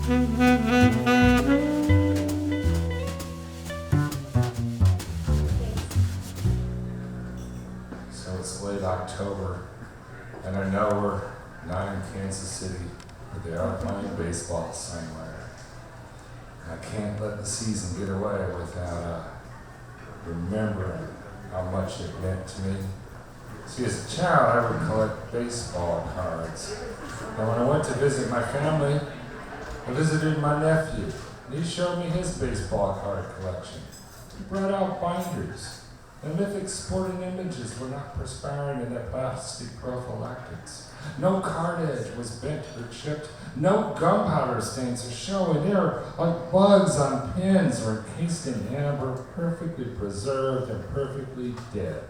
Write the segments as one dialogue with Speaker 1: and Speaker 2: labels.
Speaker 1: So it's late October, and I know we're not in Kansas City, but they are playing baseball somewhere. I can't let the season get away without remembering how much it meant to me. See, as a child, I would collect baseball cards. And when I went to visit my family, I visited my nephew, and he showed me his baseball card collection. He brought out binders. The mythic sporting images were not perspiring in their plastic prophylactics. No card edge was bent or chipped. No gunpowder stains are showing. They are like bugs on pins or encased in amber, perfectly preserved and perfectly dead.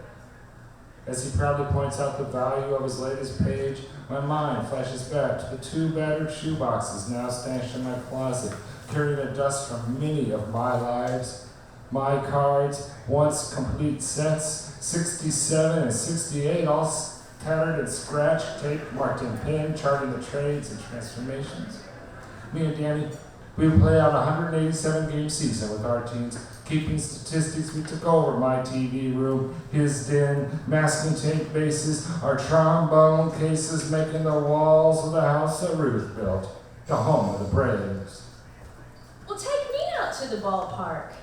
Speaker 1: As he proudly points out the value of his latest page, my mind flashes back to the 2 battered shoeboxes now stashed in my closet, carrying the dust from many of my lives. My cards, once complete sets, 67 and 68, all tattered and scratched, taped, marked in pen, charting the trades and transformations. Me and Danny, we would play out a 187-game season with our teams. Keeping statistics, we took over my TV room, his den, masking tape bases, our trombone cases, making the walls of the house that Ruth built, the home of the Braves.
Speaker 2: Well, take me out to the ballpark.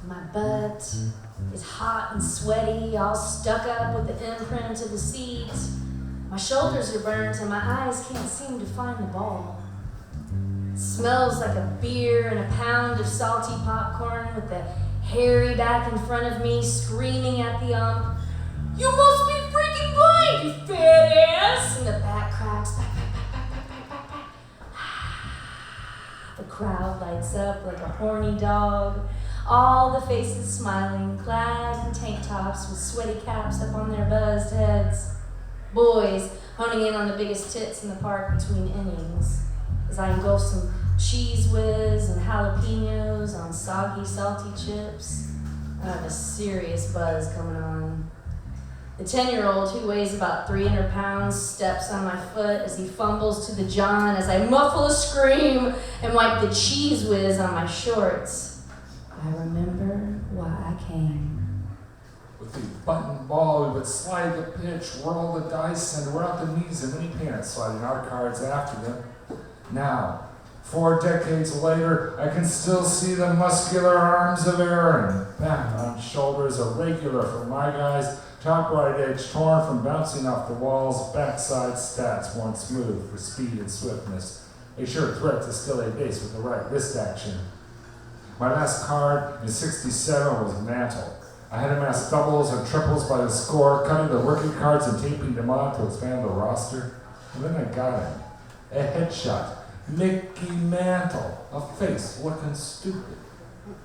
Speaker 2: My butt is hot and sweaty, all stuck up with the imprint of the seats. My shoulders are burnt and my eyes can't seem to find the ball. It smells like a beer and a pound of salty popcorn with the hairy back in front of me screaming at the ump, "You must be freaking blind, you fat ass!" And the back cracks, back. The crowd lights up like a horny dog. All the faces smiling, clad in tank tops with sweaty caps up on their buzzed heads. Boys honing in on the biggest tits in the park between innings. As I engulf some cheese whiz and jalapenos on soggy, salty chips, I have a serious buzz coming on. The 10-year-old, who weighs about 300 pounds, steps on my foot as he fumbles to the john as I muffle a scream and wipe the cheese whiz on my shorts. I remember why I came.
Speaker 1: With the button ball, we would slide the pitch, roll the dice, and wear out the knees in many pants, sliding our cards after them. Now, 4 decades later, I can still see the muscular arms of Aaron, back on shoulders irregular for my guys, top right edge torn from bouncing off the walls, backside stats worn smooth for speed and swiftness, a sure threat to steal a base with the right wrist action. My last card in 67 was Mantle. I had amassed doubles and triples by the score, cutting the rookie cards and taping them on to expand the roster. And then I got him. A headshot. Mickey Mantle. A face looking stupid.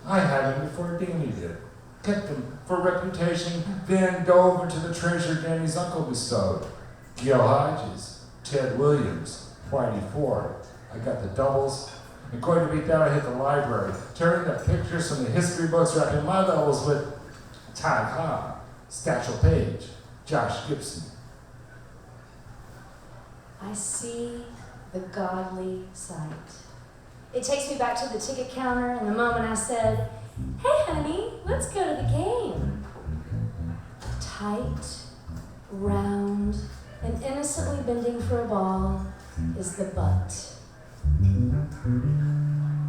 Speaker 1: I had him before Danny did. Kept him for reputation, then dove into the treasure Danny's uncle bestowed. Gil Hodges, Ted Williams, Whitey Ford. I got the doubles. And going to beat that, I hit the library, turning the pictures from the history books, wrapping my doubles with Ty Cobb, Satchel Paige, Josh Gibson.
Speaker 2: I see the godly sight. It takes me back to the ticket counter and the moment I said, "Hey honey, let's go to the game." Tight, round, and innocently bending for a ball is the butt.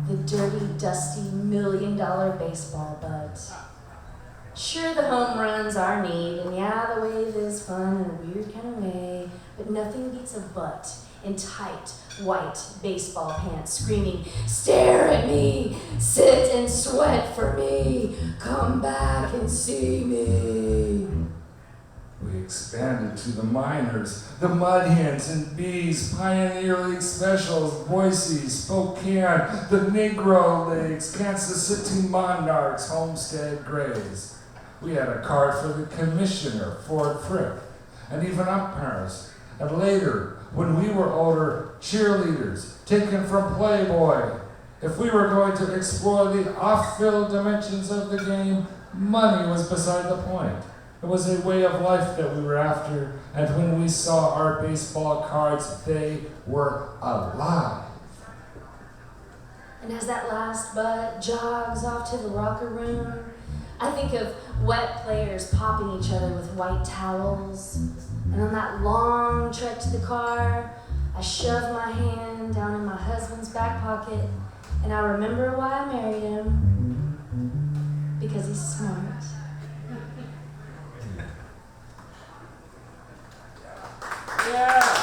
Speaker 2: The dirty, dusty, $1 million baseball butt. Sure, the home runs are neat, and yeah, the wave is fun in a weird kind of way, but nothing beats a butt in tight, white baseball pants screaming, "Stare at me! Sit and sweat for me! Come back and see me!"
Speaker 1: We expanded to the minors, the Mud Hens and Bees, Pioneer League Specials, Boise, Spokane, the Negro Leagues, Kansas City Monarchs, Homestead Grays. We had a card for the commissioner, Ford Frick, and even umpires. And later, when we were older, cheerleaders, taken from Playboy. If we were going to explore the off-field dimensions of the game, money was beside the point. It was a way of life that we were after, and when we saw our baseball cards, they were alive.
Speaker 2: And as that last butt jogs off to the locker room, I think of wet players popping each other with white towels. And on that long trek to the car, I shove my hand down in my husband's back pocket, and I remember why I married him. Because he's smart.
Speaker 3: Yeah.